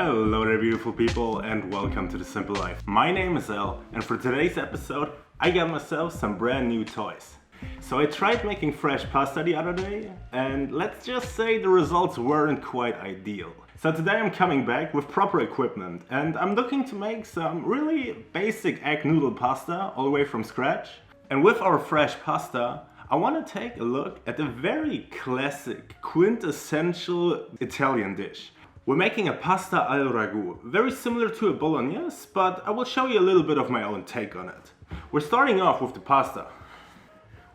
Hello there beautiful people and welcome to The Simple Life. My name is El and for today's episode I got myself some brand new toys. So I tried making fresh pasta the other day and let's just say the results weren't quite ideal. So today I'm coming back with proper equipment and I'm looking to make some really basic egg noodle pasta all the way from scratch. And with our fresh pasta I want to take a look at a very classic, quintessential Italian dish. We're making a pasta al ragù, very similar to a bolognese, but I will show you a little bit of my own take on it. We're starting off with the pasta.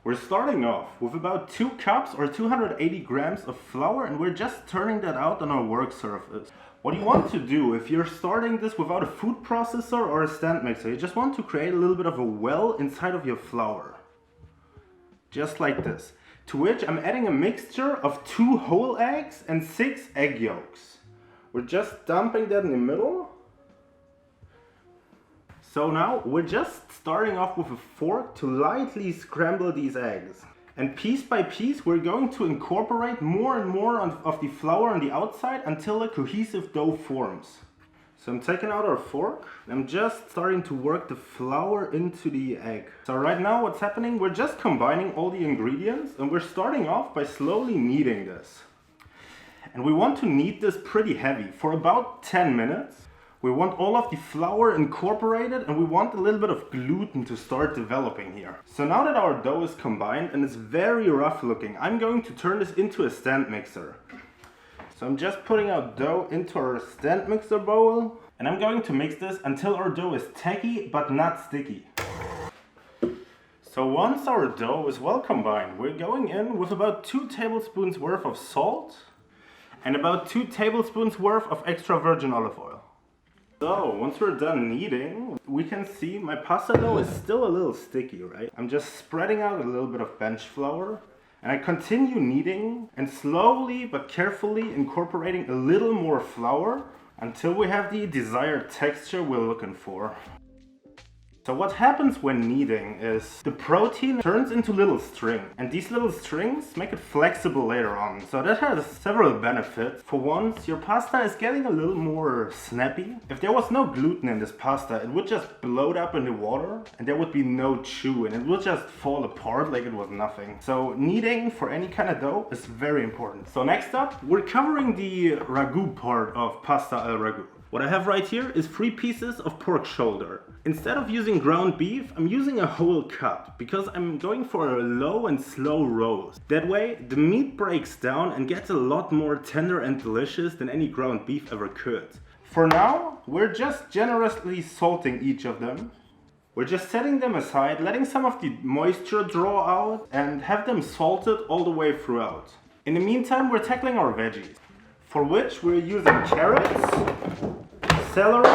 We're starting off with about 2 cups or 280 grams of flour and we're just turning that out on our work surface. What you want to do if you're starting this without a food processor or a stand mixer, you just want to create a little bit of a well inside of your flour. Just like this. To which I'm adding a mixture of 2 whole eggs and 6 egg yolks. We're just dumping that in the middle. So now we're just starting off with a fork to lightly scramble these eggs. And piece by piece we're going to incorporate more and more of the flour on the outside until a cohesive dough forms. So I'm taking out our fork and I'm just starting to work the flour into the egg. So right now what's happening, we're just combining all the ingredients and we're starting off by slowly kneading this. And we want to knead this pretty heavy for about 10 minutes. We want all of the flour incorporated and we want a little bit of gluten to start developing here. So now that our dough is combined and it's very rough looking, I'm going to turn this into a stand mixer. So I'm just putting our dough into our stand mixer bowl and I'm going to mix this until our dough is tacky but not sticky. So once our dough is well combined, we're going in with about 2 tablespoons worth of salt and about 2 tablespoons worth of extra virgin olive oil. So once we're done kneading, we can see my pasta dough is still a little sticky, right? I'm just spreading out a little bit of bench flour and I continue kneading and slowly but carefully incorporating a little more flour until we have the desired texture we're looking for. So what happens when kneading is the protein turns into little string and these little strings make it flexible later on. So that has several benefits. For once, your pasta is getting a little more snappy. If there was no gluten in this pasta, it would just bloat up in the water and there would be no chew and it would just fall apart like it was nothing. So kneading for any kind of dough is very important. So next up, we're covering the ragù part of pasta al ragù. What I have right here is 3 pieces of pork shoulder. Instead of using ground beef, I'm using a whole cut because I'm going for a low and slow roast. That way the meat breaks down and gets a lot more tender and delicious than any ground beef ever could. For now, we're just generously salting each of them. We're just setting them aside, letting some of the moisture draw out and have them salted all the way throughout. In the meantime, we're tackling our veggies, for which we're using carrots, celery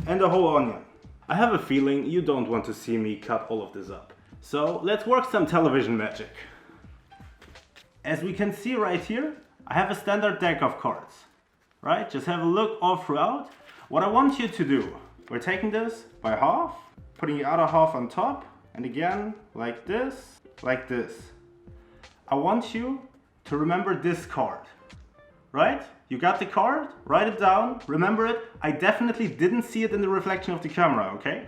and a whole onion. I have a feeling you don't want to see me cut all of this up. So let's work some television magic. As we can see right here, I have a standard deck of cards. Right? Just have a look all throughout. What I want you to do, we're taking this by half, putting the other half on top, and again, like this, like this. I want you to remember this card. Right? You got the card? Write it down, remember it. I definitely didn't see it in the reflection of the camera, okay?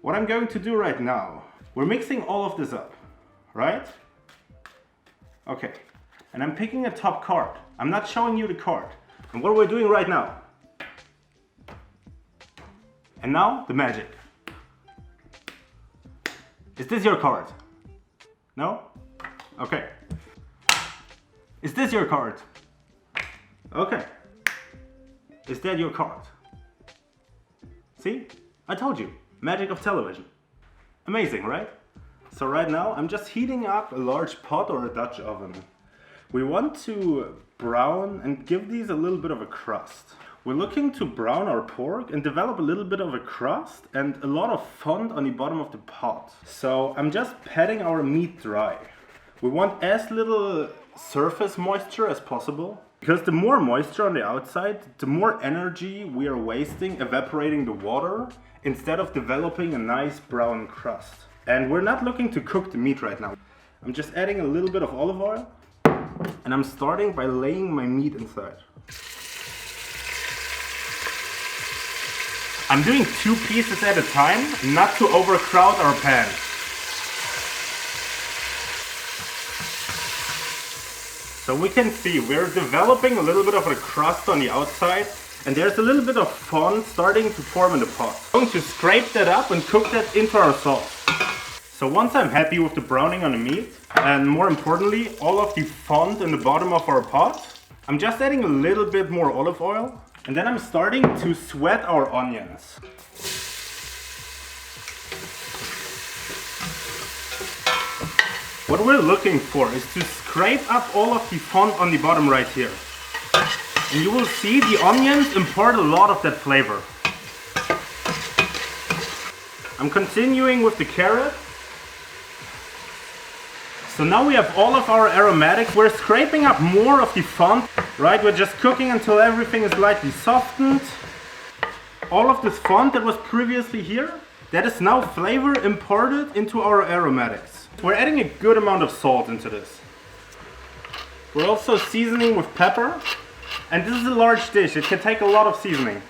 What I'm going to do right now, we're mixing all of this up, right? Okay, and I'm picking a top card. I'm not showing you the card. And what we're doing right now. And now, the magic. Is this your card? No? Okay. Is this your card? Okay. Is that your card? See? I told you. Magic of television. Amazing, right? So right now I'm just heating up a large pot or a Dutch oven. We want to brown and give these a little bit of a crust. We're looking to brown our pork and develop a little bit of a crust and a lot of fond on the bottom of the pot. So I'm just patting our meat dry. We want as little surface moisture as possible. Because the more moisture on the outside, the more energy we are wasting evaporating the water instead of developing a nice brown crust. And we're not looking to cook the meat right now. I'm just adding a little bit of olive oil. And I'm starting by laying my meat inside. I'm doing 2 pieces at a time, not to overcrowd our pan. So we can see we're developing a little bit of a crust on the outside, and there's a little bit of fond starting to form in the pot. I'm going to scrape that up and cook that into our sauce. So once I'm happy with the browning on the meat, and more importantly, all of the fond in the bottom of our pot, I'm just adding a little bit more olive oil. And then I'm starting to sweat our onions. What we're looking for is to scrape up all of the fond on the bottom right here. And you will see the onions impart a lot of that flavor. I'm continuing with the carrot. So now we have all of our aromatics. We're scraping up more of the fond, right? We're just cooking until everything is lightly softened. All of this fond that was previously here, that is now flavor imparted into our aromatics. We're adding a good amount of salt into this. We're also seasoning with pepper. And this is a large dish, it can take a lot of seasoning.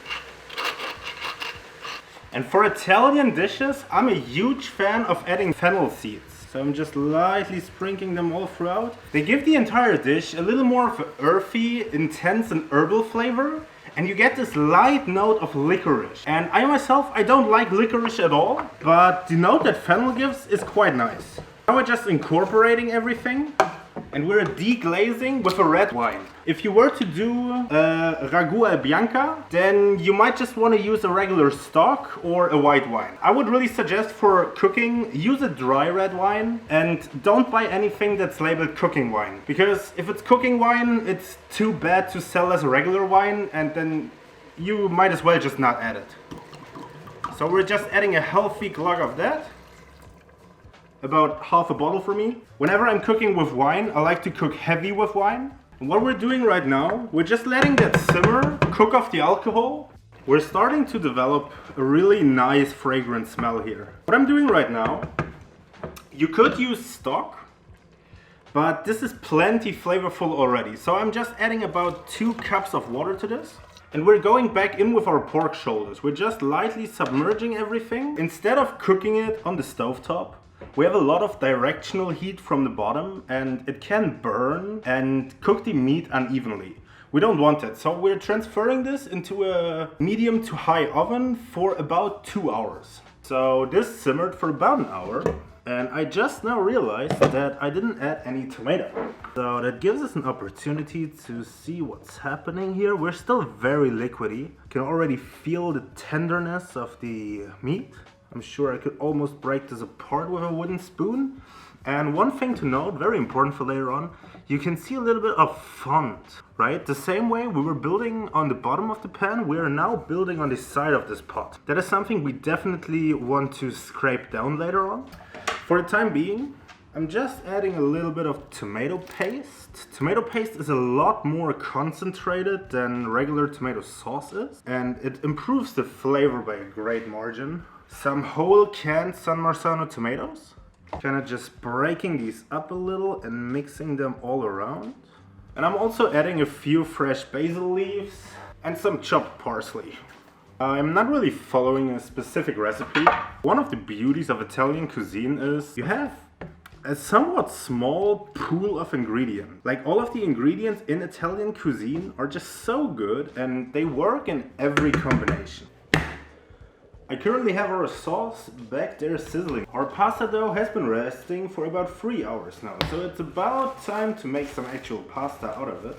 And for Italian dishes, I'm a huge fan of adding fennel seeds. So I'm just lightly sprinkling them all throughout. They give the entire dish a little more of an earthy, intense and herbal flavor. And you get this light note of licorice. And I myself, I don't like licorice at all. But the note that fennel gives is quite nice. Now we're just incorporating everything. And we're deglazing with a red wine. If you were to do Ragù al Bianca, then you might just want to use a regular stock or a white wine. I would really suggest for cooking, use a dry red wine and don't buy anything that's labeled cooking wine. Because if it's cooking wine, it's too bad to sell as a regular wine and then you might as well just not add it. So we're just adding a healthy glug of that. About half a bottle for me. Whenever I'm cooking with wine, I like to cook heavy with wine. And what we're doing right now, we're just letting that simmer, cook off the alcohol. We're starting to develop a really nice fragrant smell here. What I'm doing right now, you could use stock, but this is plenty flavorful already. So I'm just adding about 2 cups of water to this. And we're going back in with our pork shoulders. We're just lightly submerging everything. Instead of cooking it on the stovetop, we have a lot of directional heat from the bottom and it can burn and cook the meat unevenly. We don't want that, so we're transferring this into a medium to high oven for about 2 hours. So this simmered for about an hour and I just now realized that I didn't add any tomato. So that gives us an opportunity to see what's happening here. We're still very liquidy. You can already feel the tenderness of the meat. I'm sure I could almost break this apart with a wooden spoon. And one thing to note, very important for later on, you can see a little bit of fond, right? The same way we were building on the bottom of the pan, we are now building on the side of this pot. That is something we definitely want to scrape down later on. For the time being, I'm just adding a little bit of tomato paste. Tomato paste is a lot more concentrated than regular tomato sauce is, and it improves the flavor by a great margin. Some whole canned San Marzano tomatoes. Kind of just breaking these up a little and mixing them all around. And I'm also adding a few fresh basil leaves and some chopped parsley. I'm not really following a specific recipe. One of the beauties of Italian cuisine is you have a somewhat small pool of ingredients. Like all of the ingredients in Italian cuisine are just so good and they work in every combination. I currently have our sauce back there sizzling. Our pasta dough has been resting for about 3 hours now, so it's about time to make some actual pasta out of it.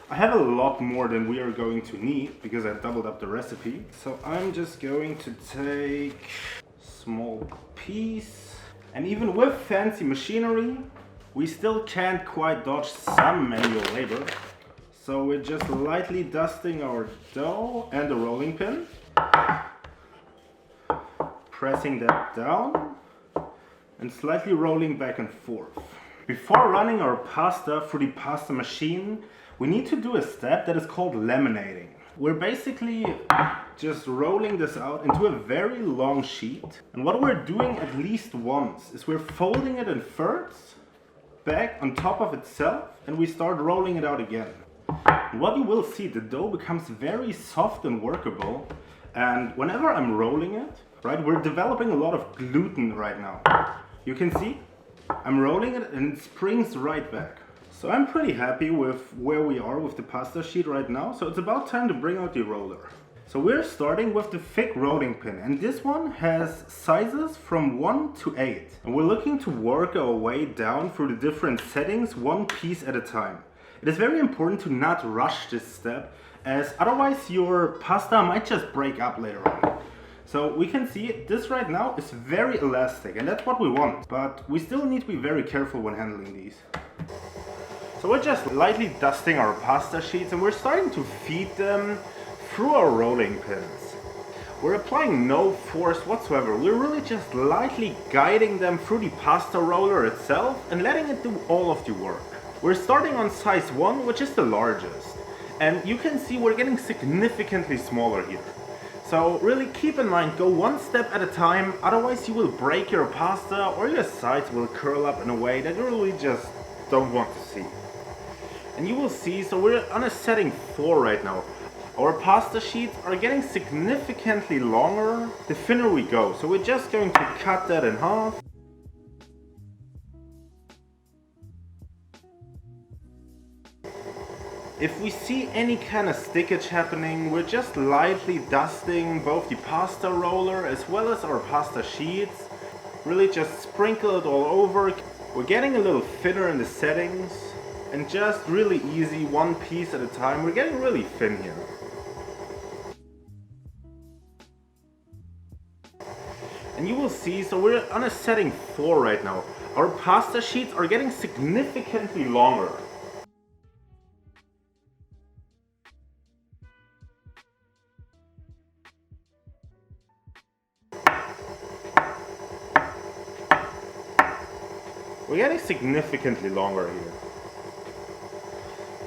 I have a lot more than we are going to need because I doubled up the recipe. So I'm just going to take a small piece. And even with fancy machinery, we still can't quite dodge some manual labor. So we're just lightly dusting our dough and the rolling pin. Pressing that down and slightly rolling back and forth. Before running our pasta through the pasta machine, we need to do a step that is called laminating. We're basically just rolling this out into a very long sheet. And what we're doing at least once is we're folding it in thirds back on top of itself and we start rolling it out again. What you will see, the dough becomes very soft and workable, and whenever I'm rolling it, right, we're developing a lot of gluten right now. You can see I'm rolling it and it springs right back. So I'm pretty happy with where we are with the pasta sheet right now, so it's about time to bring out the roller. So we're starting with the thick rolling pin, and this one has sizes from 1 to 8. And we're looking to work our way down through the different settings one piece at a time. It is very important to not rush this step, as otherwise your pasta might just break up later on. So we can see this right now is very elastic, and that's what we want. But we still need to be very careful when handling these. So we're just lightly dusting our pasta sheets and we're starting to feed them through our rolling pins. We're applying no force whatsoever. We're really just lightly guiding them through the pasta roller itself and letting it do all of the work. We're starting on size 1, which is the largest. And you can see we're getting significantly smaller here. So really keep in mind, go one step at a time, otherwise you will break your pasta or your sides will curl up in a way that you really just don't want to see. And you will see, so we're on a setting 4 right now. Our pasta sheets are getting significantly longer the thinner we go. So we're just going to cut that in half. If we see any kind of stickage happening, we're just lightly dusting both the pasta roller as well as our pasta sheets. Really just sprinkle it all over. We're getting a little thinner in the settings and just really easy, one piece at a time. We're getting really thin here. And you will see, so we're on a setting 4 right now. Our pasta sheets are getting significantly longer. We're getting significantly longer here.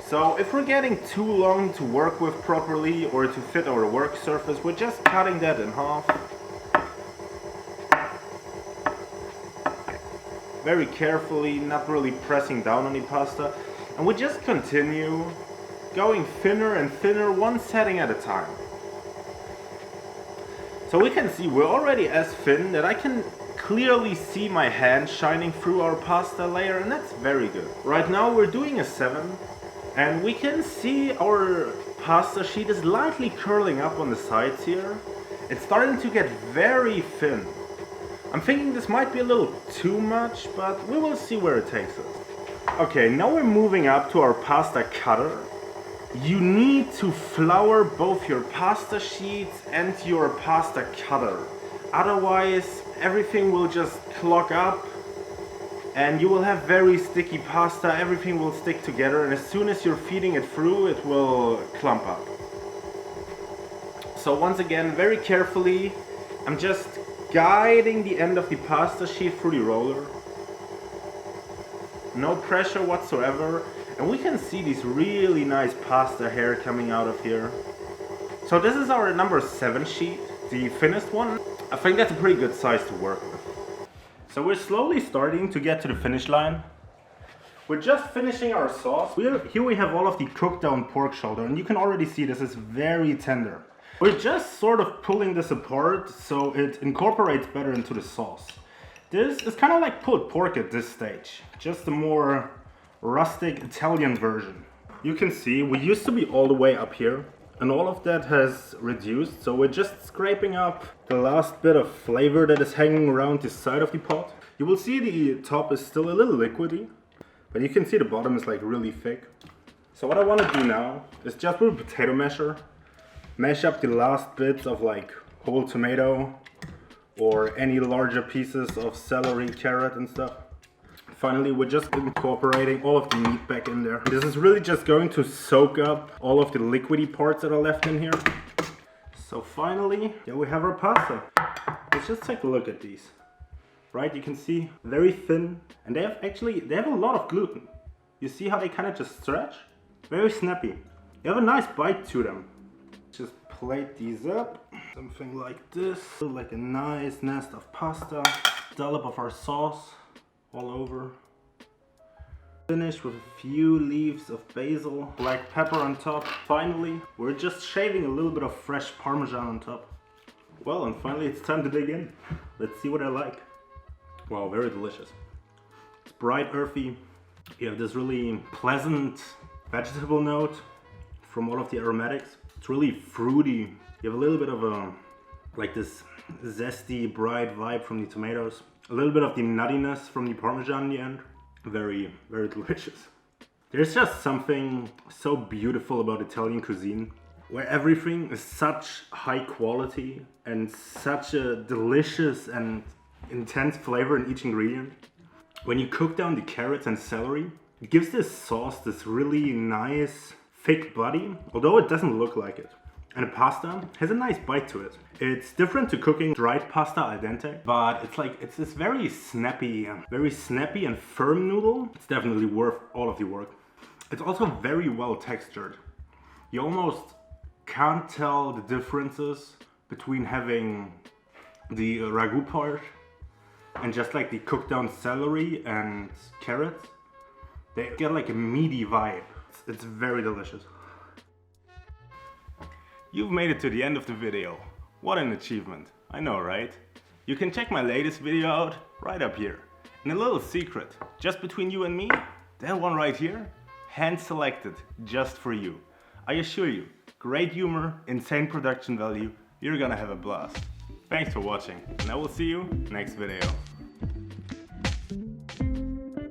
So if we're getting too long to work with properly or to fit our work surface, we're just cutting that in half. Very carefully, not really pressing down on the pasta. And we just continue going thinner and thinner, one setting at a time. So we can see we're already as thin that I can clearly see my hand shining through our pasta layer, and that's very good. Right now we're doing a 7. And we can see our pasta sheet is lightly curling up on the sides here. It's starting to get very thin. I'm thinking this might be a little too much, but we will see where it takes us. Okay, now we're moving up to our pasta cutter. You need to flour both your pasta sheets and your pasta cutter. Otherwise, everything will just clog up and you will have very sticky pasta, everything will stick together, and as soon as you're feeding it through, it will clump up. So once again, very carefully, I'm just guiding the end of the pasta sheet through the roller. No pressure whatsoever, and we can see these really nice pasta hair coming out of here. So this is our number 7 sheet, the thinnest one. I think that's a pretty good size to work with. So we're slowly starting to get to the finish line. We're just finishing our sauce. Here we have all of the cooked down pork shoulder, and you can already see this is very tender. We're just sort of pulling this apart so it incorporates better into the sauce. This is kind of like pulled pork at this stage, just a more rustic Italian version. You can see we used to be all the way up here, and all of that has reduced, so we're just scraping up the last bit of flavor that is hanging around the side of the pot. You will see the top is still a little liquidy, but you can see the bottom is like really thick. So what I want to do now is just with a potato masher, mash up the last bits of like whole tomato or any larger pieces of celery, carrot and stuff. Finally, we're just incorporating all of the meat back in there. This is really just going to soak up all of the liquidy parts that are left in here. So finally, yeah, we have our pasta. Let's just take a look at these. Right, you can see very thin, and they have a lot of gluten. You see how they kind of just stretch? Very snappy. They have a nice bite to them. Just plate these up, something like this. Like a nice nest of pasta. Dollop of our sauce all over. Finished with a few leaves of basil, black pepper on top. Finally, we're just shaving a little bit of fresh Parmesan on top. Well, and finally it's time to dig in. Let's see what I like. Wow, very delicious. It's bright, earthy. You have this really pleasant vegetable note from all of the aromatics. It's really fruity. You have a little bit of a, like this zesty, bright vibe from the tomatoes. A little bit of the nuttiness from the Parmesan in the end. Very, very delicious. There's just something so beautiful about Italian cuisine, where everything is such high quality and such a delicious and intense flavor in each ingredient. When you cook down the carrots and celery, it gives this sauce this really nice, thick body, although it doesn't look like it. And the pasta has a nice bite to it. It's different to cooking dried pasta al dente, but it's this very snappy and firm noodle. It's definitely worth all of the work. It's also very well textured. You almost can't tell the differences between having the ragu part and just like the cooked down celery and carrots. They get like a meaty vibe. It's very delicious. You've made it to the end of the video. What an achievement. I know, right? You can check my latest video out right up here. And a little secret, just between you and me, that one right here, hand selected just for you. I assure you, great humor, insane production value, you're gonna have a blast. Thanks for watching, and I will see you next video.